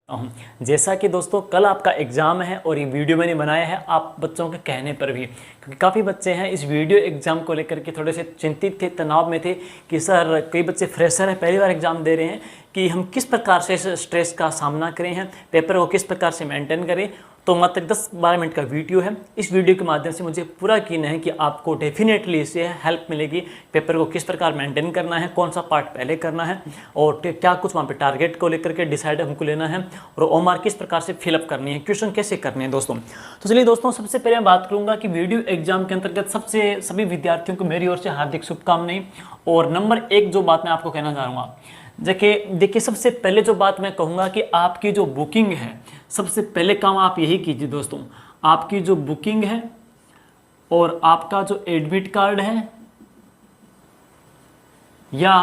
हूँ। जैसा कि दोस्तों कल आपका एग्ज़ाम है और ये वीडियो मैंने बनाया है आप बच्चों के कहने पर भी, क्योंकि काफ़ी बच्चे हैं इस वीडियो एग्ज़ाम को लेकर के थोड़े से चिंतित थे, तनाव में थे कि सर कई बच्चे फ्रेशर हैं, पहली बार एग्ज़ाम दे रहे हैं कि हम किस प्रकार से इस स्ट्रेस का सामना करें हैं, पेपर को किस प्रकार से मेंटेन करें। तो मात्र 10-12 मिनट का वीडियो है। इस वीडियो के माध्यम से मुझे पूरा यकीन है कि आपको डेफिनेटली इससे हेल्प मिलेगी, पेपर को किस प्रकार मेंटेन करना है, कौन सा पार्ट पहले करना है और क्या कुछ वहाँ पे टारगेट को लेकर के डिसाइड हमको लेना है और ओमार किस प्रकार से फिलअप करनी है, क्वेश्चन कैसे करने हैं दोस्तों। तो चलिए दोस्तों, सबसे पहले मैं बात करूँगा कि वीडियो एग्जाम के अंतर्गत सभी विद्यार्थियों को मेरी ओर से हार्दिक शुभकामनाएं। और नंबर 1 जो बात मैं आपको कहना चाहूँगा, देखिए सबसे पहले जो बात मैं कहूँगा कि आपकी जो बुकिंग है, सबसे पहले काम आप यही कीजिए दोस्तों, आपकी जो बुकिंग है और आपका जो एडमिट कार्ड है या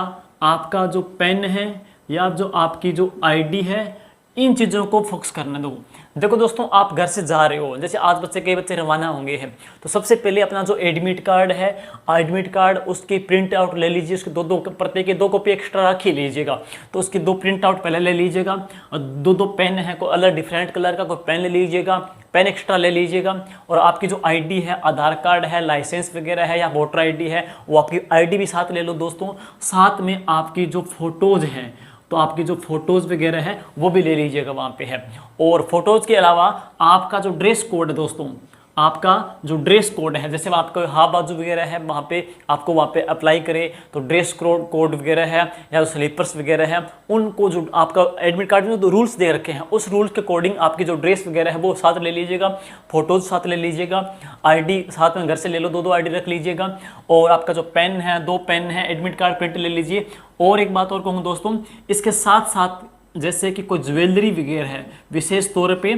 आपका जो पेन है या जो आपकी जो आईडी है, इन चीज़ों को फोकस करने दो। देखो दोस्तों, आप घर से जा रहे हो, जैसे आज कई बच्चे रवाना होंगे हैं, तो सबसे पहले अपना जो एडमिट कार्ड है, एडमिट कार्ड उसकी प्रिंट आउट ले लीजिए, उसके दो प्रत्येक की 2 कॉपी एक्स्ट्रा रख ही लीजिएगा। तो उसकी 2 प्रिंट आउट पहले ले लीजिएगा और 2 पेन है, कोई अलग डिफरेंट कलर का कोई पेन ले लीजिएगा, पेन एक्स्ट्रा ले लीजिएगा। और आपकी जो आईडी है, आधार कार्ड है, लाइसेंस वगैरह है या वोटर आईडी है, वो आपकी आईडी भी साथ ले लो दोस्तों। साथ में आपकी जो फोटोज़ हैं, तो आपकी जो फोटोज़ वगैरह है वो भी ले लीजिएगा वहाँ पे है। और फोटोज़ के अलावा आपका जो ड्रेस कोड है दोस्तों, आपका जो ड्रेस कोड है, जैसे आपका हाफ बाजू वगैरह है वहाँ पे आपको वहाँ पे अप्लाई करे, तो ड्रेस कोड वगैरह है या जो स्लीपर्स वगैरह है, उनको जो आपका एडमिट कार्ड में जो रूल्स दे रखे हैं उस रूल्स के अकॉर्डिंग आपकी जो ड्रेस वगैरह है वो साथ ले लीजिएगा, फोटोज़ साथ ले लीजिएगा, आईडी साथ में घर से ले लो, 2 आईडी रख लीजिएगा। और आपका जो पेन है, 2 पेन है, एडमिट कार्ड प्रिंट ले लीजिए। और एक बात और कहूँ दोस्तों, इसके साथ साथ जैसे कि कोई ज्वेलरी वगैरह है, विशेष तौर पे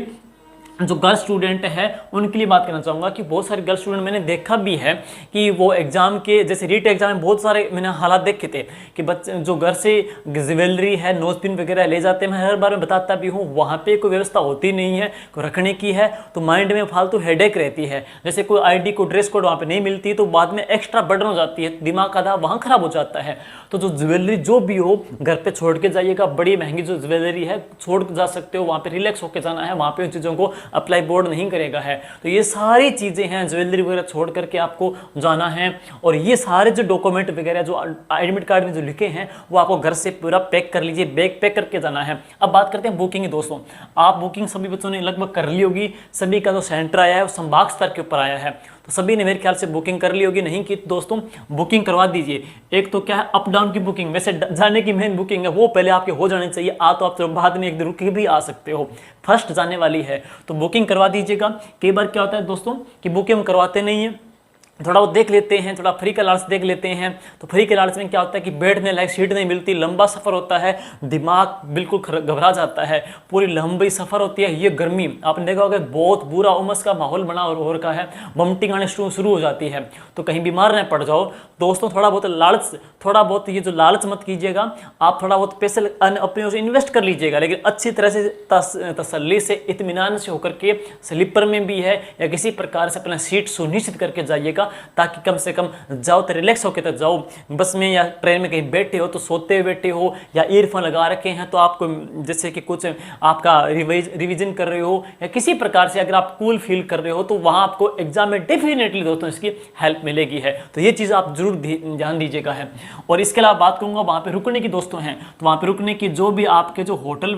जो गर्ल स्टूडेंट है उनके लिए बात करना चाहूँगा कि बहुत सारे गर्ल स्टूडेंट मैंने देखा भी है कि वो एग्ज़ाम के जैसे रीट एग्जाम में बहुत सारे मैंने हालात देखे थे कि बच्चे जो घर से ज्वेलरी है, नोज पिन वगैरह ले जाते हैं। मैं हर बार में बताता भी हूँ, वहाँ पे कोई व्यवस्था होती नहीं है कोई रखने की है, तो माइंड में फालतू हेडेक रहती है। जैसे कोई आईडी को ड्रेस कोड वहाँ पर नहीं मिलती तो बाद में एक्स्ट्रा बर्डन हो जाती है, दिमाग आधा वहाँ ख़राब हो जाता है। तो जो ज्वेलरी जो भी हो घर पर छोड़ के जाइएगा, बड़ी महंगी जो ज्वेलरी है छोड़ जा सकते हो, वहाँ पर रिलैक्स होकर जाना है, वहाँ पर उन चीज़ों को अप्लाई बोर्ड नहीं करेगा है। तो ये सारी चीज़ें हैं, ज्वेलरी वगैरह छोड़ करके आपको जाना है। और ये सारे जो डॉक्यूमेंट वगैरह जो एडमिट कार्ड में जो लिखे हैं वो आपको घर से पूरा पैक कर लीजिए, बैग पैक करके जाना है। अब बात करते हैं बुकिंग दोस्तों। आप बुकिंग सभी बच्चों ने लगभग कर ली होगी, सभी का जो सेंटर आया है वो संभाग स्तर के ऊपर आया है, तो सभी ने मेरे ख्याल से बुकिंग कर ली होगी। नहीं की तो दोस्तों बुकिंग करवा दीजिए। एक तो क्या है, अप डाउन की बुकिंग, वैसे जाने की मेन बुकिंग है वो पहले आपके हो जानी चाहिए। तो आप तो बाद में एक दिन रुक के भी आ सकते हो, फर्स्ट जाने वाली है तो बुकिंग करवा दीजिएगा। कई बार क्या होता है दोस्तों कि बुकिंग करवाते नहीं है, थोड़ा वो देख लेते हैं, थोड़ा फ्री का लालच देख लेते हैं, तो फ्री के लालच में क्या होता है कि बैठने लायक सीट नहीं मिलती, लंबा सफ़र होता है, दिमाग बिल्कुल घबरा जाता है, पूरी लंबी सफ़र होती है। ये गर्मी आपने देखा होगा बहुत बुरा उमस का माहौल बना हो रखा है, वोमिटिंग आने शुरू हो जाती है, तो कहीं बीमार न पड़ जाओ दोस्तों। थोड़ा बहुत ये जो लालच मत कीजिएगा, आप थोड़ा बहुत पैसे अपने उसे इन्वेस्ट कर लीजिएगा, लेकिन अच्छी तरह से तसल्ली से इत्मीनान से होकर के स्लीपर में भी है या किसी प्रकार से अपना सीट सुनिश्चित करके जाइएगा, ताकि कम से कम जाओ तो रिलैक्स होकर तो जाओ। बस में या ट्रेन में कहीं बैठे हो तो सोते हुए बैठे हो या ईयरफोन लगा रखे हैं तो आपको जैसे कि कुछ आपका रिवीजन कर रहे हो या किसी प्रकार से अगर आप कूल फील कर रहे हो तो वहाँ आपको एग्जाम में डेफिनेटली दोस्तों इसकी हेल्प मिलेगी है। तो ये चीज़ आप जरूर ध्यान दीजिएगा है। और इसके अलावा बात करूँगा वहाँ पर रुकने की दोस्तों हैं, तो वहाँ पर रुकने की जो भी आपके जो होटल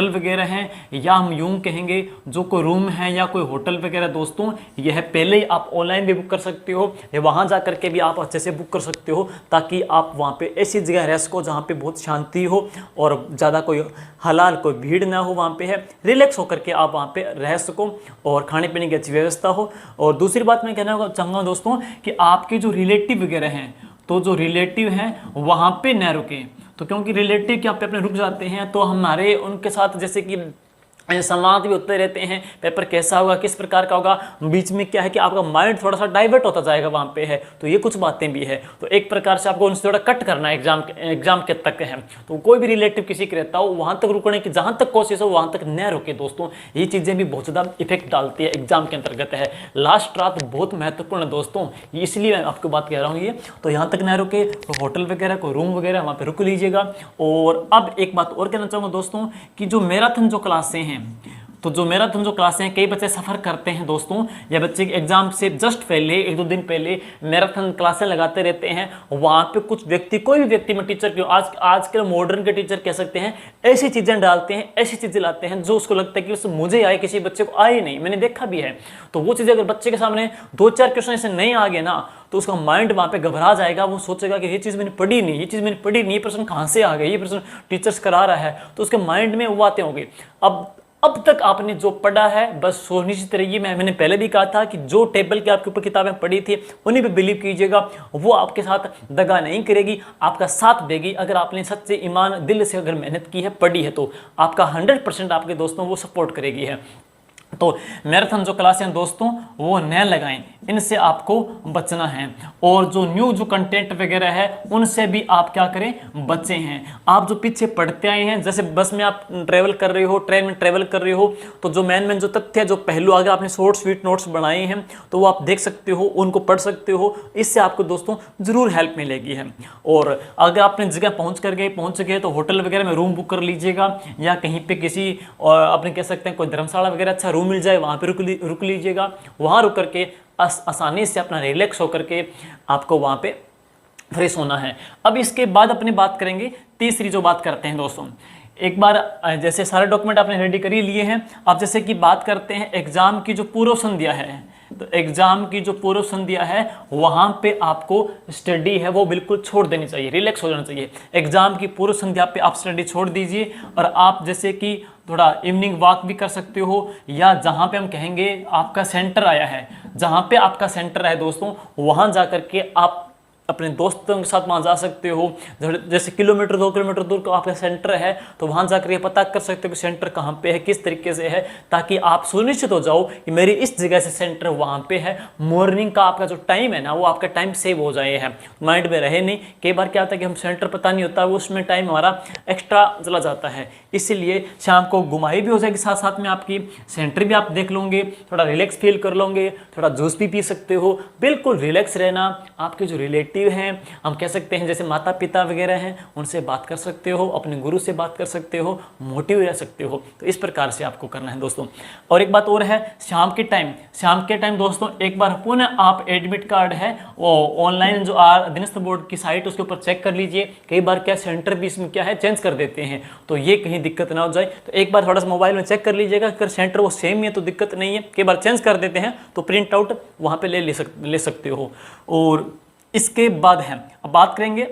वगैरह हैं या हम यूँ कहेंगे जो कोई रूम है या कोई होटल वगैरह दोस्तों, यह पहले ही आप ऑनलाइन भी बुक कर सकते हो या वहाँ जा करके भी आप अच्छे से बुक कर सकते हो, ताकि आप वहाँ पे ऐसी जगह रह सको जहाँ पे बहुत शांति हो और ज़्यादा कोई हलाल कोई भीड़ ना हो, वहाँ पे है रिलैक्स होकर के आप वहाँ पे रह सको और खाने पीने की अच्छी व्यवस्था हो। और दूसरी बात मैं कहना चाहूँगा दोस्तों कि आपके जो रिलेटिव वगैरह हैं, तो जो रिलेटिव हैं वहाँ पर न रुकें, तो क्योंकि रिलेटिव क्या पे अपने रुक जाते हैं तो हमारे उनके साथ जैसे कि सवाल भी होते रहते हैं, पेपर कैसा होगा, किस प्रकार का होगा, बीच में क्या है कि आपका माइंड थोड़ा सा डाइवर्ट होता जाएगा वहाँ पे है, तो ये कुछ बातें भी है। तो एक प्रकार से आपको उनसे थोड़ा कट करना है, एग्जाम के तक है। तो कोई भी रिलेटिव किसी के रहता हो वहाँ तक रुकने की जहाँ तक कोशिश हो वहाँ तक न रुके दोस्तों। ये चीज़ें भी बहुत ज़्यादा इफेक्ट डालती है एग्जाम के अंतर्गत है। लास्ट रात बहुत महत्वपूर्ण है दोस्तों, इसलिए मैं आपको बात कह रहा हूँ ये। तो यहाँ तक न रुके, तो होटल वगैरह कोई रूम वगैरह वहाँ पे रुक लीजिएगा। और अब एक बात और कहना चाहूँगा दोस्तों कि जो मैराथन जो क्लासें हैं, तो जो मैराथन जो क्लासें हैं, कई बच्चे सफ़र करते हैं दोस्तों, या बच्चे एग्जाम से जस्ट पहले 1-2 दिन पहले मैराथन क्लासें लगाते रहते हैं। वहाँ पे कुछ व्यक्ति, कोई भी व्यक्ति में टीचर क्यों, आज के मॉडर्न के टीचर कह सकते हैं, ऐसी चीज़ें डालते हैं, ऐसी चीज़ें लाते हैं जो उसको लगता है कि उससे मुझे आए, किसी बच्चे को आए नहीं, मैंने देखा भी है। तो वो चीज़ें अगर बच्चे के सामने 2-4 क्वेश्चन ऐसे नहीं आ गए ना, तो उसका माइंड वहाँ पे घबरा जाएगा। वो सोचेगा कि ये चीज़ मैंने पढ़ी नहीं, ये चीज़ मैंने पढ़ी नहीं, ये प्रश्न कहाँ से आ गए, ये प्रश्न टीचर्स करा रहा है, तो उसके माइंड में वो बातें होंगी। अब तक आपने जो पढ़ा है बस सुनिश्चित रहिए, मैंने पहले भी कहा था कि जो टेबल के आपके ऊपर किताबें पढ़ी थी उन्हीं पे बिलीव कीजिएगा। वो आपके साथ दगा नहीं करेगी, आपका साथ देगी। अगर आपने सच्चे ईमान दिल से अगर मेहनत की है, पढ़ी है, तो आपका 100% आपके दोस्तों वो सपोर्ट करेगी है। तो मैराथन जो क्लासें दोस्तों वो न लगाएं, इनसे आपको बचना है। और जो न्यू जो कंटेंट वगैरह है उनसे भी आप क्या करें, बचे हैं। आप जो पीछे पढ़ते आए हैं, जैसे बस में आप ट्रेवल कर रहे हो, ट्रेन में ट्रेवल कर रहे हो, तो जो मेन जो तथ्य, जो पहलू अगर आपने शॉर्ट स्वीट नोट्स बनाए हैं तो वो आप देख सकते हो, उनको पढ़ सकते हो। इससे आपको दोस्तों जरूर हेल्प मिलेगी है। और अगर आपने जगह पहुंच गए तो होटल वगैरह में रूम बुक कर लीजिएगा, या कहीं पे किसी अपने कह सकते हैं कोई धर्मशाला वगैरह अच्छा रूम मिल जाए वहाँ पे रुक लीजिएगा। वहाँ रुक करके आसानी से अपना रिलैक्स होकर के आपको वहाँ पे फ्रेश होना है। अब इसके बाद अपनी बात करेंगे तीसरी जो बात करते हैं दोस्तों। एक बार जैसे सारे डॉक्यूमेंट आपने रेडी कर ही लिए हैं, अब जैसे कि बात करते हैं एग्जाम की जो पूर्व संध्या है, तो एग्जाम की जो पूर्व संध्या है वहाँ पे आपको स्टडी है वो बिल्कुल छोड़ देनी चाहिए, रिलैक्स हो जाना चाहिए। एग्जाम की पूर्व संध्या पे आप स्टडी छोड़ दीजिए, और आप जैसे कि थोड़ा इवनिंग वॉक भी कर सकते हो, या जहाँ पे हम कहेंगे आपका सेंटर आया है, जहाँ पे आपका सेंटर है दोस्तों, वहाँ जा कर के आप अपने दोस्तों के साथ वहाँ जा सकते हो। जैसे 1-2 किलोमीटर दूर का आपका सेंटर है, तो वहाँ जाकर ये पता कर सकते हो कि सेंटर कहाँ पे है, किस तरीके से है, ताकि आप सुनिश्चित हो जाओ कि मेरी इस जगह से सेंटर वहाँ पे है। मॉर्निंग का आपका जो टाइम है ना, वो आपका टाइम सेव हो जाए है, माइंड में रहे नहीं। कई बार क्या होता है कि हम सेंटर पता नहीं होता, वो उसमें टाइम हमारा एक्स्ट्रा चला जाता है। इसीलिए शाम को घुमाई भी हो जाएगी, साथ साथ में आपकी सेंटर भी आप देख लोगे, थोड़ा रिलैक्स फील कर लोगे, थोड़ा जूस भी पी सकते हो। बिल्कुल रिलैक्स रहना। आपके जो रिलेटिव हैं, हम कह सकते हैं जैसे माता पिता वगैरह हैं, उनसे बात कर सकते हो, अपने गुरु से बात कर सकते हो, मोटिव रह सकते हो। तो इस प्रकार से आपको करना है दोस्तों। और एक बात और है, शाम के टाइम दोस्तों एक बार पुनः आप एडमिट कार्ड है वो ऑनलाइन जो अधीनस्थ बोर्ड की साइट उसके ऊपर चेक कर लीजिए। कई बार क्या सेंटर भी इसमें क्या है चेंज कर देते हैं, तो ये कहीं दिक्कत ना हो जाए। तो एक बार थोड़ा सा मोबाइल में चेक कर लीजिएगा, अगर सेंटर वो सेम ही है तो दिक्कत नहीं है। कई बार चेंज कर देते हैं तो प्रिंट आउट वहाँ पे ले सकते हो। और इसके बाद है, अब बात करेंगे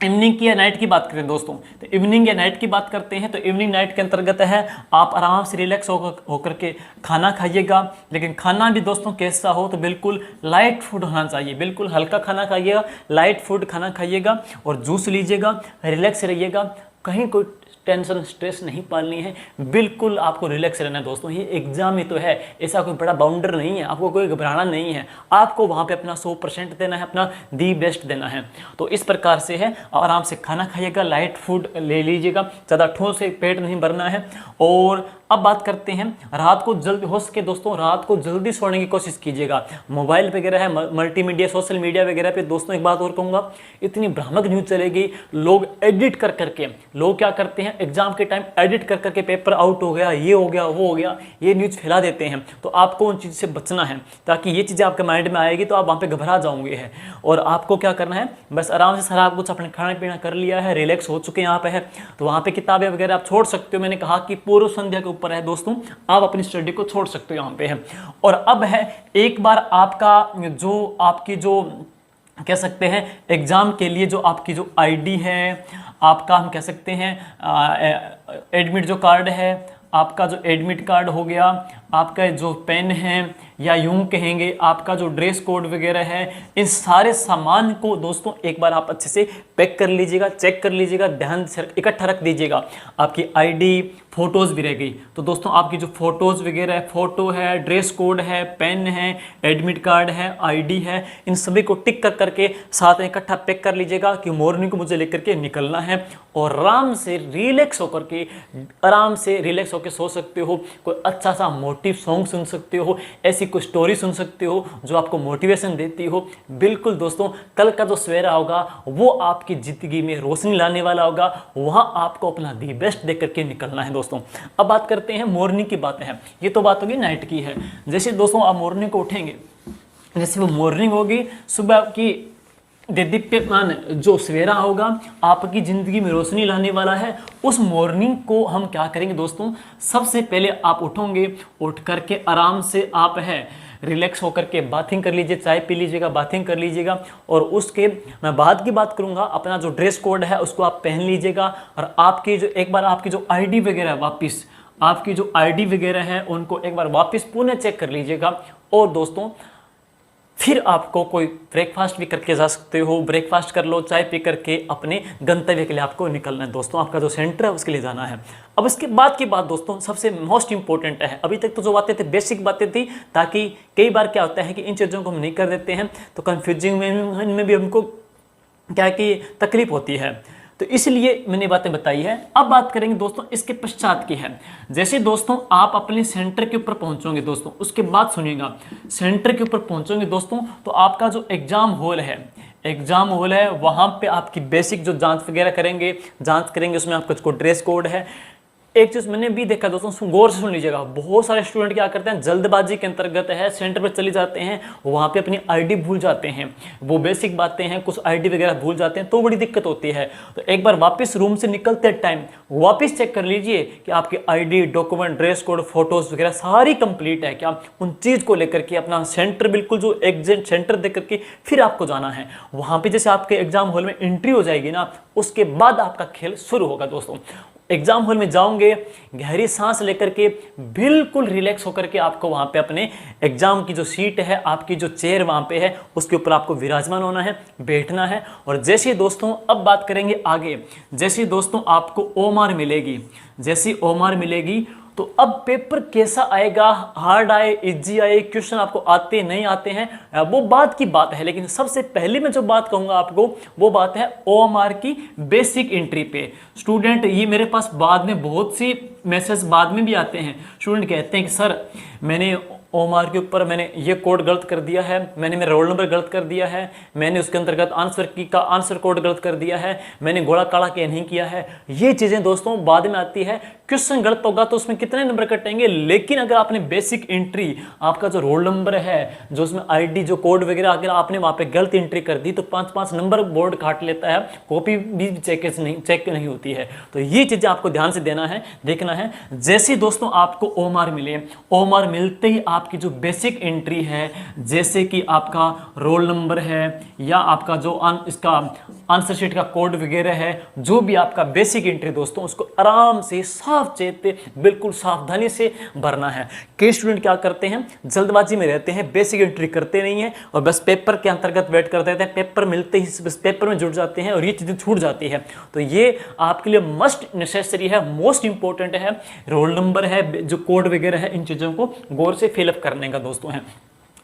इवनिंग की या नाइट की बात करें दोस्तों, तो इवनिंग या नाइट की बात करते हैं। तो इवनिंग नाइट के अंतर्गत है आप आराम से रिलैक्स होकर के खाना खाइएगा। लेकिन खाना भी दोस्तों कैसा हो, तो बिल्कुल लाइट फूड होना चाहिए, बिल्कुल हल्का खाना खाइएगा, लाइट फूड खाना खाइएगा, और जूस लीजिएगा, रिलैक्स रहिएगा। कहीं कोई टेंशन स्ट्रेस नहीं पालनी है, बिल्कुल आपको रिलैक्स रहना है दोस्तों। ये एग्जाम ही तो है, ऐसा कोई बड़ा बाउंडर नहीं है, आपको कोई घबराना नहीं है। आपको वहाँ पे अपना 100% देना है, अपना दी बेस्ट देना है। तो इस प्रकार से है, आराम से खाना खाइएगा, लाइट फूड ले लीजिएगा, ज़्यादा ठोस से पेट नहीं भरना है। और अब बात करते हैं रात को जल्दी हो सके दोस्तों, रात को जल्दी सोने की कोशिश कीजिएगा। मोबाइल वगैरह है, मल्टीमीडिया सोशल मीडिया वगैरह पे दोस्तों एक बात और कहूँगा, इतनी भ्रामक न्यूज़ चलेगी। लोग एडिट कर करके, लोग क्या करते हैं एग्जाम के टाइम एडिट कर करके पेपर आउट हो गया, ये हो गया, वो हो गया, ये न्यूज़ फैला देते हैं। तो आपको उन चीज़ से बचना है, ताकि ये चीज़ें आपके माइंड में आएगी तो आप वहाँ पे घबरा जाओगे है। और आपको क्या करना है, बस आराम से सारा कुछ अपने खाना पीना कर लिया है, रिलैक्स हो चुके हैं यहाँ पे है, तो वहाँ पे किताबें वगैरह आप छोड़ सकते हो। मैंने कहा कि पूर्व संध्या के ऊपर है दोस्तों, आप अपनी स्टडी को छोड़ सकते हो यहाँ पे है। और अब है, एक बार आपकी जो कह सकते हैं एग्जाम के लिए जो आपकी जो आईडी है, आपका हम कह सकते हैं एडमिट जो कार्ड है, आपका जो एडमिट कार्ड हो गया, आपका जो पेन है, या यूं कहेंगे आपका जो ड्रेस कोड वगैरह है, इन सारे सामान को दोस्तों एक बार आप अच्छे से पैक कर लीजिएगा, चेक कर लीजिएगा, ध्यान से इकट्ठा रख दीजिएगा। आपकी आईडी, फोटोज़ भी रह गई, तो दोस्तों आपकी जो फोटोज़ वगैरह है, फोटो है, ड्रेस कोड है, पेन है, एडमिट कार्ड है, आईडी है, इन सभी को टिक कर करके साथ में इकट्ठा पैक कर लीजिएगा कि मॉर्निंग को मुझे लेकर के निकलना है। और आराम से रिलैक्स होकर के, आराम से रिलैक्स होकर सो सकते हो, कोई अच्छा सा मोटिव सॉन्ग सुन सकते हो, ऐसी कोई स्टोरी सुन सकते हो जो आपको मोटिवेशन देती हो। बिल्कुल दोस्तों, कल का जो सवेरा होगा वो आपकी ज़िंदगी में रोशनी लाने वाला होगा, वहाँ आपको अपना दी बेस्ट दे करके निकलना है दोस्तों। अब बात करते हैं मॉर्निंग की बातें हैं, ये तो बात होगी नाइट की है। जैसे दोस्तों आप मॉर्निंग को उठेंगे, जैसे वो मॉर्निंग होगी, सुबह की दीप्यमान जो सवेरा होगा आपकी ज़िंदगी में रोशनी लाने वाला है। उस मॉर्निंग को हम क्या करेंगे दोस्तों, सबसे पहले आप उठोगे, उठ करके आराम से आप है रिलैक्स होकर के बाथिंग कर लीजिए, चाय पी लीजिएगा, बाथिंग कर लीजिएगा। और उसके मैं बाद की बात करूंगा, अपना जो ड्रेस कोड है उसको आप पहन लीजिएगा। और आपकी जो एक बार आपकी जो आईडी वगैरह है, वापस आपकी जो आईडी वगैरह है उनको एक बार वापस पुनः चेक कर लीजिएगा। और दोस्तों फिर आपको कोई ब्रेकफास्ट भी करके जा सकते हो, ब्रेकफास्ट कर लो, चाय पी करके अपने गंतव्य के लिए आपको निकलना है दोस्तों, आपका जो सेंटर है उसके लिए जाना है। अब इसके बाद की बात दोस्तों सबसे मोस्ट इंपॉर्टेंट है। अभी तक तो जो बातें थी बेसिक बातें थी, ताकि कई बार क्या होता है कि इन चीज़ों को हम नहीं कर देते हैं तो कन्फ्यूजिंग में भी हमको क्या कि तकलीफ होती है, तो इसलिए मैंने बातें बताई है। अब बात करेंगे दोस्तों इसके पश्चात की है। जैसे दोस्तों आप अपने सेंटर के ऊपर पहुंचोगे दोस्तों, उसके बाद सुनिएगा, सेंटर के ऊपर पहुंचोगे दोस्तों तो आपका जो एग्जाम हॉल है वहां पे आपकी बेसिक जो जांच वगैरह करेंगे, उसमें आपका ड्रेस कोड है। एक चीज़ मैंने भी देखा दोस्तों, गौर से सुन लीजिएगा, बहुत सारे स्टूडेंट क्या करते हैं, जल्दबाजी के अंतर्गत है सेंटर पर चले जाते हैं, वहाँ पे अपनी आईडी भूल जाते हैं, वो बेसिक बातें हैं, कुछ आईडी वगैरह भूल जाते हैं, तो बड़ी दिक्कत होती है। तो एक बार वापस रूम से निकलते टाइम वापस चेक कर लीजिए कि आपकी ID, document, dress code, photos वगैरह सारी कंप्लीट है क्या। उन चीज़ को लेकर के अपना सेंटर बिल्कुल जो एग्जैक्ट सेंटर दे करके फिर आपको जाना है। वहाँ पर जैसे आपके एग्जाम हॉल में एंट्री हो जाएगी ना, उसके बाद आपका खेल शुरू होगा दोस्तों। एग्जाम हॉल में जाओगे, गहरी सांस लेकर के बिल्कुल रिलैक्स होकर के आपको वहाँ पे अपने एग्जाम की जो सीट है, आपकी जो चेयर वहाँ पे है, उसके ऊपर आपको विराजमान होना है, बैठना है। और जैसे दोस्तों अब बात करेंगे आगे, जैसे दोस्तों आपको ओमार मिलेगी, तो अब पेपर कैसा आएगा, हार्ड आए, इजी आए, क्वेश्चन आपको आते नहीं आते हैं, वो बात की बात है। लेकिन सबसे पहले मैं जो बात कहूँगा आपको वो बात है OMR की बेसिक एंट्री पे। स्टूडेंट ये मेरे पास बाद में बहुत सी मैसेज बाद में भी आते हैं, स्टूडेंट कहते हैं कि सर मैंने OMR के ऊपर मैंने ये कोड गलत कर दिया है, मैंने मेरा रोल नंबर गलत कर दिया है, मैंने उसके अंतर्गत आंसर की का आंसर कोड गलत कर दिया है, मैंने गोला काला के नहीं किया है। ये चीज़ें दोस्तों बाद में आती है। क्वेश्चन गलत होगा तो उसमें कितने नंबर कटेंगे, लेकिन अगर आपने बेसिक एंट्री, आपका जो रोल नंबर है, जो उसमें आईडी, जो कोड वगैरह अगर आपने वहाँ पे गलत एंट्री कर दी तो 5-5 नंबर बोर्ड काट लेता है, कॉपी भी चेक नहीं होती है। तो ये चीज़ें आपको ध्यान से देखना है। जैसे दोस्तों आपको OMR मिले, OMR मिलते ही आपकी जो बेसिक एंट्री है, जैसे कि आपका रोल नंबर है या आपका जो इसका आंसर शीट का कोड वगैरह है, जो भी आपका बेसिक एंट्री दोस्तों, उसको आराम से साफ चेते बिल्कुल सावधानी से भरना है। कई स्टूडेंट क्या करते हैं, जल्दबाजी में रहते हैं, बेसिक एंट्री करते नहीं है और बस पेपर के अंतर्गत वेट कर देते हैं, पेपर मिलते ही बस पेपर में जुड़ जाते हैं और ये चीज़ें छूट जाती है। तो ये आपके लिए मस्ट नेसेसरी है, मोस्ट इंपॉर्टेंट है। रोल नंबर है, जो कोड वगैरह है, इन चीज़ों को गौर से फिलअप करने का दोस्तों है।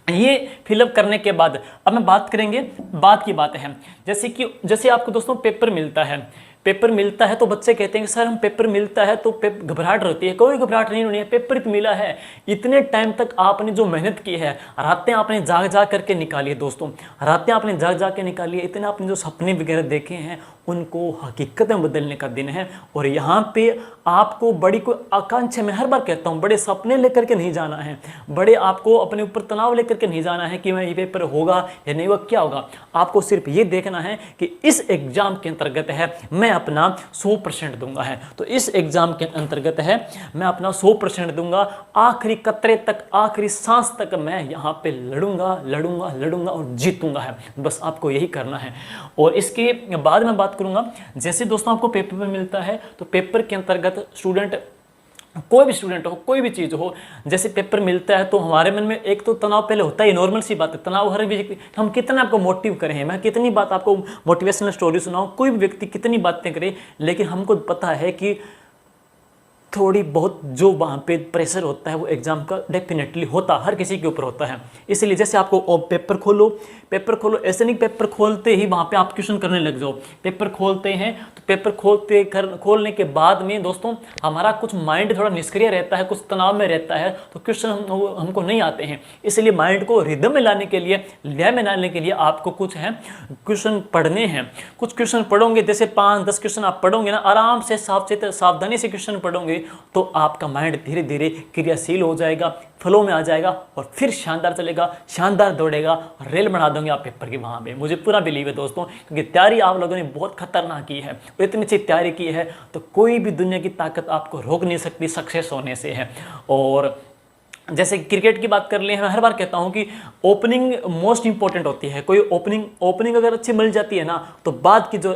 ये फिलअप करने के बाद अब मैं बात करेंगे, बात की बात है, जैसे आपको दोस्तों पेपर मिलता है तो बच्चे कहते हैं कि सर हम पेपर मिलता है तो घबराहट रहती है। कोई घबराहट नहीं होनी है, पेपर तो मिला है। इतने टाइम तक आपने जो मेहनत की है, रातें आपने जाग करके निकाली है दोस्तों, रातें आपने जाग के निकाली है, इतने आपने जो सपने वगैरह देखे हैं उनको हकीकत में बदलने का दिन है। और यहाँ पे आपको बड़ी कोई आकांक्षा, मैं हर बार कहता हूँ, बड़े सपने लेकर के नहीं जाना है, बड़े आपको अपने ऊपर तनाव लेकर के नहीं जाना है कि मैं ये पेपर होगा या नहीं होगा, क्या होगा। आपको सिर्फ ये देखना है कि इस एग्जाम के अंतर्गत है मैं अपना 100% दूंगा है, तो इस एग्जाम के अंतर्गत है मैं अपना 100% दूंगा, आखिरी कतरे तक, आखिरी सांस तक मैं यहाँ पे लड़ूंगा और जीतूंगा है। बस आपको यही करना है। और इसके बाद मैं बात करूंगा, जैसे दोस्तों आपको पेपर मिलता है तो पेपर के अंतर्गत स्टूडेंट कोई भी स्टूडेंट हो, कोई भी चीज़ हो, जैसे पेपर मिलता है तो हमारे मन में एक तो तनाव पहले होता है, नॉर्मल सी बात है, तनाव हर व्यक्ति, हम कितना आपको मोटिव करें, मैं कितनी बात आपको मोटिवेशनल स्टोरी सुनाऊं, कोई भी व्यक्ति कितनी बातें करे, लेकिन हमको पता है कि थोड़ी बहुत जो वहाँ पे प्रेशर होता है वो एग्जाम का डेफिनेटली होता, हर किसी के ऊपर होता है। इसलिए जैसे आपको पेपर खोलो, पेपर खोलो, ऐसे नहीं पेपर खोलते ही वहाँ पे आप क्वेश्चन करने लग जाओ। पेपर खोलते हैं तो पेपर खोलने के बाद में दोस्तों हमारा कुछ माइंड थोड़ा निष्क्रिय रहता है, कुछ तनाव में रहता है, तो क्वेश्चन हमको नहीं आते हैं। इसलिए माइंड को रिदम में लाने के लिए, लय में लाने के लिए आपको कुछ है क्वेश्चन पढ़ने हैं। कुछ क्वेश्चन पढ़ोगे, जैसे 5-10 क्वेश्चन आप पढ़ोगे ना, आराम से सावधानी से क्वेश्चन पढ़ोगे तो आपका माइंड धीरे धीरे क्रियाशील हो जाएगा, फ्लो में आ जाएगा और फिर शानदार चलेगा, शानदार दौड़ेगा, रेल बना दोगे आप पेपर की वहाँ पे। मुझे पूरा बिलीव है दोस्तों, क्योंकि तैयारी आप लोगों ने बहुत खतरनाक की है और इतनी अच्छी तैयारी की है तो कोई भी दुनिया की ताकत आपको रोक नहीं सकती सक्सेस होने से है। और जैसे क्रिकेट की बात कर ले, मैं हर बार कहता हूं कि ओपनिंग मोस्ट इंपॉर्टेंट होती है। कोई ओपनिंग अगर अच्छी मिल जाती है ना तो बाद की जो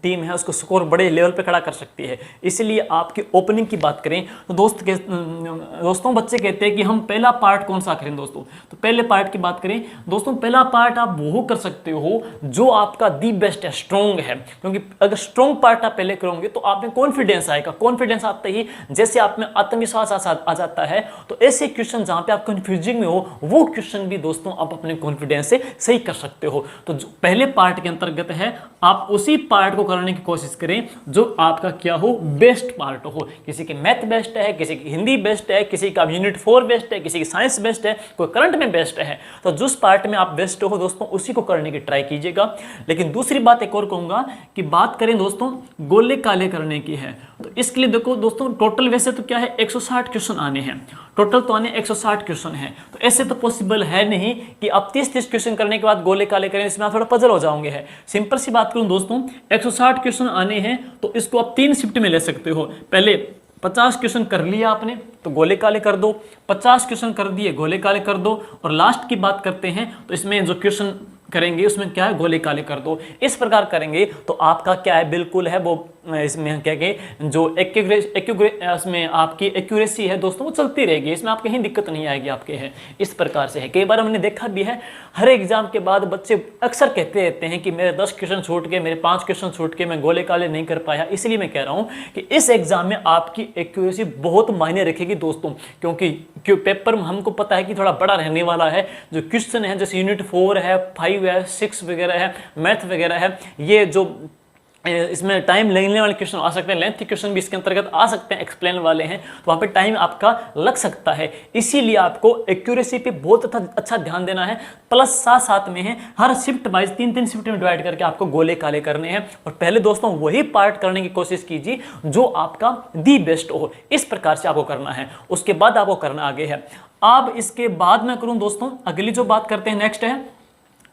टीम है उसको स्कोर बड़े लेवल पे खड़ा कर सकती है। इसलिए आपकी ओपनिंग की बात करें तो दोस्तों बच्चे कहते हैं कि हम पहला पार्ट कौन सा करें दोस्तों, तो पहले पार्ट की बात करें दोस्तों, पहला पार्ट आप वो कर सकते हो जो आपका दी बेस्ट है, स्ट्रॉन्ग है। क्योंकि अगर स्ट्रॉन्ग पार्ट आप पहले करोगे तो आप में कॉन्फिडेंस आएगा, कॉन्फिडेंस आते ही जैसे आप में आत्मविश्वास आ जाता है, तो ऐसे क्वेश्चन जहां पे आप कंफ्यूजिंग में हो वो क्वेश्चन भी दोस्तों आप अपने कॉन्फिडेंस से सही कर सकते हो। तो जो पहले पार्ट के अंतर्गत है आप उसी पार्ट को करने की कोशिश करें जो आपका क्या हो, बेस्ट पार्ट हो। किसी की मैथ बेस्ट है, किसी की हिंदी बेस्ट है, किसी का यूनिट 4 बेस्ट है, किसी की साइंस बेस्ट है, कोई करंट में बेस्ट है। तो जिस पार्ट में आप बेस्ट हो दोस्तों उसी को करने की ट्राई कीजिएगा। लेकिन दूसरी बात एक और कहूंगा कि बात करें दोस्तों गोले काले करने की है, तो इसके लिए देखो दोस्तों टोटल वैसे तो क्या है 160 क्वेश्चन आने हैं, टोटल तो आने 160 क्वेश्चन है। तो ऐसे तो पॉसिबल है नहीं कि आप 30-30 क्वेश्चन करने के बाद गोले काले करें, इसमें आप थोड़ा पजल हो जाओगे। है सिंपल सी बात करूं दोस्तों, 160 क्वेश्चन आने हैं तो इसको आप 3 शिफ्ट में ले सकते हो। पहले 50 क्वेश्चन कर लिया आपने तो गोले काले कर दो, 50 क्वेश्चन कर दिए गोले काले कर दो, और लास्ट की बात करते हैं तो इसमें जो क्वेश्चन करेंगे उसमें क्या है, गोले काले कर दो। इस प्रकार करेंगे तो आपका क्या है, बिल्कुल है वो इसमें क्या के जो इसमें आपकी एक्यूरेसी है दोस्तों वो चलती रहेगी, इसमें आप कहीं दिक्कत नहीं आएगी आपके है। इस प्रकार से है, कई बार हमने देखा भी है हर एग्जाम के बाद बच्चे अक्सर कहते रहते हैं कि मेरे 10 क्वेश्चन छूट गए, मेरे 5 क्वेश्चन छूट गए, मैं गोले काले नहीं कर पाया। इसलिए मैं कह रहा हूँ कि इस एग्जाम में आपकी एक्यूरेसी बहुत मायने रखेगी दोस्तों, क्योंकि पेपर हमको पता है कि थोड़ा बड़ा रहने वाला है। जो क्वेश्चन है जैसे यूनिट 4 है, 5 है, 6 वगैरह है, मैथ वगैरह है, ये जो इसमें टाइम लगने वाले क्वेश्चन आ सकते हैं, लेंथ क्वेश्चन भी इसके अंतर्गत आ सकते हैं, एक्सप्लेन वाले हैं, तो वहाँ पे टाइम आपका लग सकता है। इसीलिए आपको एक्यूरेसी पे बहुत अच्छा ध्यान देना है। प्लस साथ में है हर शिफ्ट वाइज 3-3 शिफ्ट में डिवाइड करके आपको गोले काले करने हैं, और पहले दोस्तों वही पार्ट करने की कोशिश कीजिए जो आपका दी बेस्ट हो। इस प्रकार से आपको करना है, उसके बाद आपको करना आगे है। अब इसके बाद मैं करूं दोस्तों, अगली जो बात करते हैं नेक्स्ट है,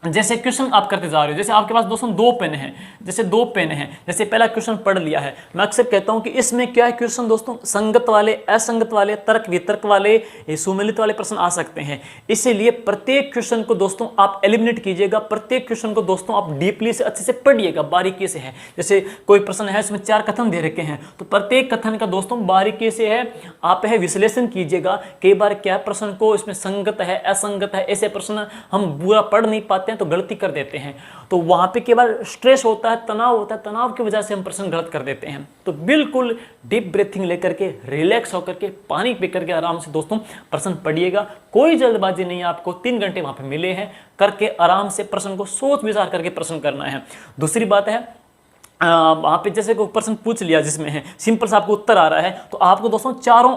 जैसे क्वेश्चन आप करते जा रहे हो, जैसे आपके पास दोस्तों 2 पेन हैं, जैसे 2 पेन हैं, जैसे पहला क्वेश्चन पढ़ लिया है, मैं अक्सर कहता हूं कि इसमें क्या है क्वेश्चन दोस्तों, संगत वाले, असंगत वाले, तर्क वितर्क वाले, सुमेलित वाले प्रश्न आ सकते हैं। इसीलिए प्रत्येक क्वेश्चन को दोस्तों आप एलिमिनेट कीजिएगा, प्रत्येक क्वेश्चन को दोस्तों आप डीपली से अच्छे से पढ़िएगा, बारीकी से है। जैसे कोई प्रश्न है इसमें 4 कथन दे रखे हैं, तो प्रत्येक कथन का दोस्तों बारीकी से है आप है विश्लेषण कीजिएगा। कई बार क्या प्रश्न को इसमें संगत है, असंगत है, ऐसे प्रश्न हम पूरा पढ़ नहीं पाते तो गलती कर देते हैं, तो वहां पे केवल स्ट्रेस होता है, तनाव होता है, तनाव की वजह से हम प्रश्न गलत कर देते हैं। तो बिल्कुल डीप ब्रीथिंग लेकर के, रिलैक्स होकर के, पानी पी करके आराम से दोस्तों प्रश्न पढ़िएगा। कोई जल्दबाजी नहीं है, आपको 3 घंटे वहां पे मिले हैं, करके आराम से प्रश्न को सोच विचार करके प्रश्न करना है। दूसरी बात है वहाँ पे जैसे कोई प्रश्न पूछ लिया जिसमें है सिंपल सा आपको उत्तर आ रहा है, तो आपको दोस्तों चारों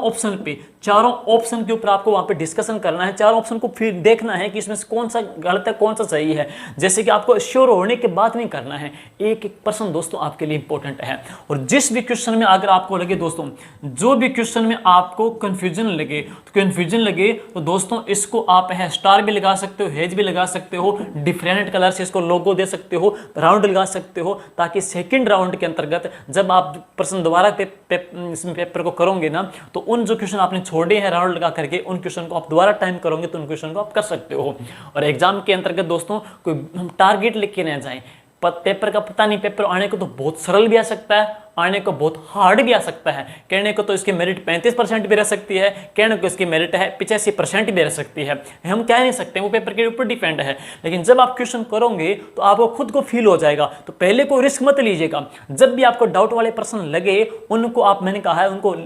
ऑप्शन के ऊपर आपको वहाँ पे डिस्कशन करना है। चारों ऑप्शन को फिर देखना है कि इसमें से कौन सा गलत है, कौन सा सही है। जैसे कि आपको श्योर होने के बाद नहीं करना है, एक एक प्रश्न दोस्तों आपके लिए इंपॉर्टेंट है। और जिस भी क्वेश्चन में अगर आपको लगे दोस्तों, जो भी क्वेश्चन में आपको कन्फ्यूजन लगे तो दोस्तों इसको आप है स्टार भी लगा सकते हो, हेज भी लगा सकते हो, डिफरेंट कलर से इसको लोगो दे सकते हो, राउंड लगा सकते हो, ताकि सेकंड राउंड के अंतर्गत जब आप प्रश्न दोबारा पेपर को करोगे ना, तो उन जो क्वेश्चन आपने छोड़े हैं राउंड लगा करके, उन क्वेश्चन को आप दोबारा टाइम करोगे तो उन क्वेश्चन को आप कर सकते हो। और एग्जाम के अंतर्गत दोस्तों कोई हम टारगेट लेके ना जाएं, पेपर का पता नहीं, पेपर आने को तो बहुत सरल भी आ सकता है, आने को बहुत हार्ड भी आ सकता है। कहने को तो इसकी मेरिट 35% भी रह सकती है, कहने को इसकी मेरिट है 85% भी रह सकती है, हम कह नहीं सकते, वो पेपर के ऊपर डिपेंड है। लेकिन जब आप क्वेश्चन करोगे तो आपको खुद को फील हो जाएगा। तो पहले कोई रिस्क मत लीजिएगा। जब भी आपको डाउट वाले पर्सन लगे उनको आप, मैंने कहा है, उनको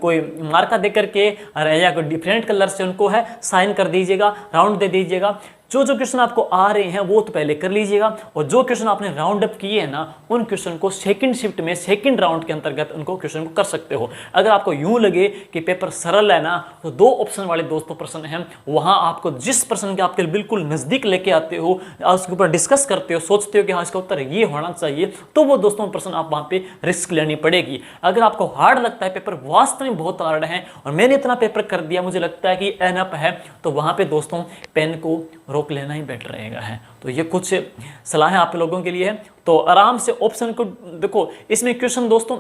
कोई मार्का दे करके या कोई डिफरेंट कलर से उनको है साइन कर दीजिएगा, राउंड दे दीजिएगा। जो जो क्वेश्चन आपको आ रहे हैं वो तो पहले कर लीजिएगा, और जो क्वेश्चन आपने राउंड अप किए हैं ना, उन क्वेश्चन को सेकंड शिफ्ट में, सेकंड राउंड के अंतर्गत उनको क्वेश्चन को कर सकते हो। अगर आपको यूं लगे कि पेपर सरल है ना, तो 2 ऑप्शन वाले दोस्तों प्रश्न हैं, वहां आपको जिस प्रश्न के आपके बिल्कुल नजदीक लेके आते हो, उसके ऊपर डिस्कस करते हो, सोचते हो कि हाँ इसका उत्तर ये होना चाहिए, तो वो दोस्तों प्रश्न आप वहां पे रिस्क लेनी पड़ेगी। अगर आपको हार्ड लगता है पेपर, वास्तव में बहुत हार्ड है और मैंने इतना पेपर कर दिया, मुझे लगता है कि एनअप है, तो वहां पे दोस्तों पेन को रोक लेना ही बेटर रहेगा है। तो ये कुछ सलाहें आप लोगों के लिए है। तो आराम से ऑप्शन को देखो, इसमें क्वेश्चन दोस्तों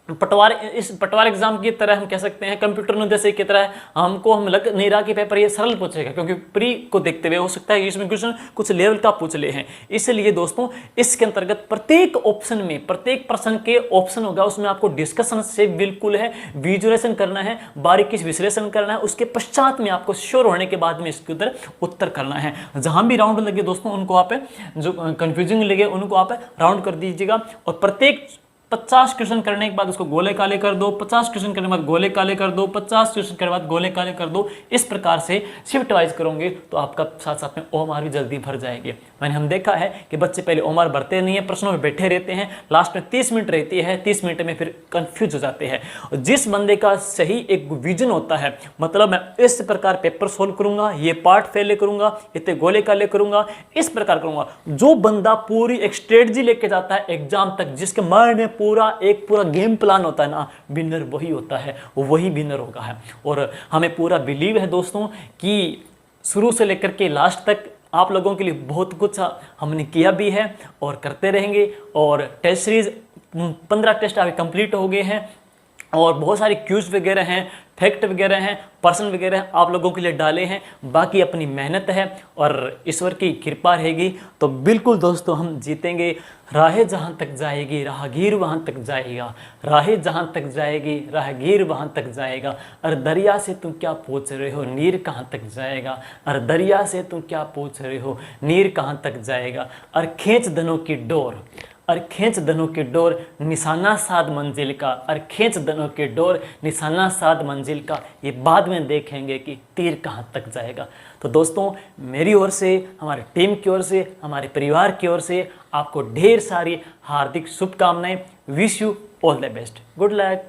इस पटवार एग्जाम की तरह हम कह सकते हैं, कंप्यूटर निर्देश की तरह हमको हम लग नहीं रहा कि पेपर ये सरल पूछेगा, क्योंकि प्री को देखते हुए हो सकता है कि इसमें क्वेश्चन कुछ लेवल का पूछ ले हैं। इसलिए दोस्तों इसके अंतर्गत प्रत्येक ऑप्शन में, प्रत्येक प्रश्न के ऑप्शन होगा, उसमें आपको डिस्कशन से बिल्कुल है विजुअलाइजेशन करना है, बारीकी से विश्लेषण करना है, उसके पश्चात में आपको श्योर होने के बाद में इसके उत्तर करना है। जहां भी राउंड लगे दोस्तों उनको आप, जो कंफ्यूजिंग लगे उनको आप राउंड कर दीजिएगा, और प्रत्येक 50 क्वेश्चन करने के बाद उसको गोले काले कर दो, 50 क्वेश्चन करने के बाद गोले काले कर दो, 50 क्वेश्चन करने के बाद गोले काले कर दो। इस प्रकार से शिफ्ट वाइज करोगे तो आपका साथ साथ में ओएमआर भी जल्दी भर जाएगी। मैंने हम देखा है कि बच्चे पहले ओएमआर भरते नहीं है, प्रश्नों में बैठे रहते हैं, लास्ट में 30 मिनट रहती है, 30 मिनट में फिर कंफ्यूज हो जाते हैं। जिस बंदे का सही एक विजन होता है, मतलब मैं इस प्रकार पेपर सोल्व करूंगा, ये पार्ट फेले करूंगा, इतने गोले काले करूंगा, इस प्रकार करूंगा, जो बंदा पूरी एक स्ट्रेटजी लेके जाता है एग्जाम तक, जिसके माइंड में पूरा गेम प्लान होता है ना, विनर वही होता है, वही विनर होगा है। और हमें पूरा बिलीव है दोस्तों कि शुरू से लेकर के लास्ट तक आप लोगों के लिए बहुत कुछ हमने किया भी है और करते रहेंगे। और टेस्ट सीरीज 15 टेस्ट अभी कंप्लीट हो गए हैं, और बहुत सारे क्यूज वगैरह हैं, फैक्ट वगैरह हैं, पर्सन वगैरह आप लोगों के लिए डाले हैं। बाकी अपनी मेहनत है और ईश्वर की कृपा रहेगी तो बिल्कुल दोस्तों हम जीतेंगे। राहें जहाँ तक जाएगी राहगीर वहाँ तक जाएगा, राहें जहाँ तक जाएगी राहगीर वहाँ तक जाएगा। अरे दरिया से तुम क्या पूछ रहे हो, नीर कहाँ तक जाएगा। अरे दरिया से तुम क्या पूछ रहे हो, नीर कहाँ तक जाएगा। अरे खींच धनों की डोर, और खींच धनों की डोर, निशाना साध मंजिल का। और खींच धनों की डोर, निशाना साध मंजिल का। ये बाद में देखेंगे कि तीर कहाँ तक जाएगा। तो दोस्तों मेरी ओर से, हमारे टीम की ओर से, हमारे परिवार की ओर से आपको ढेर सारी हार्दिक शुभकामनाएं। Wish you all the best. Good luck.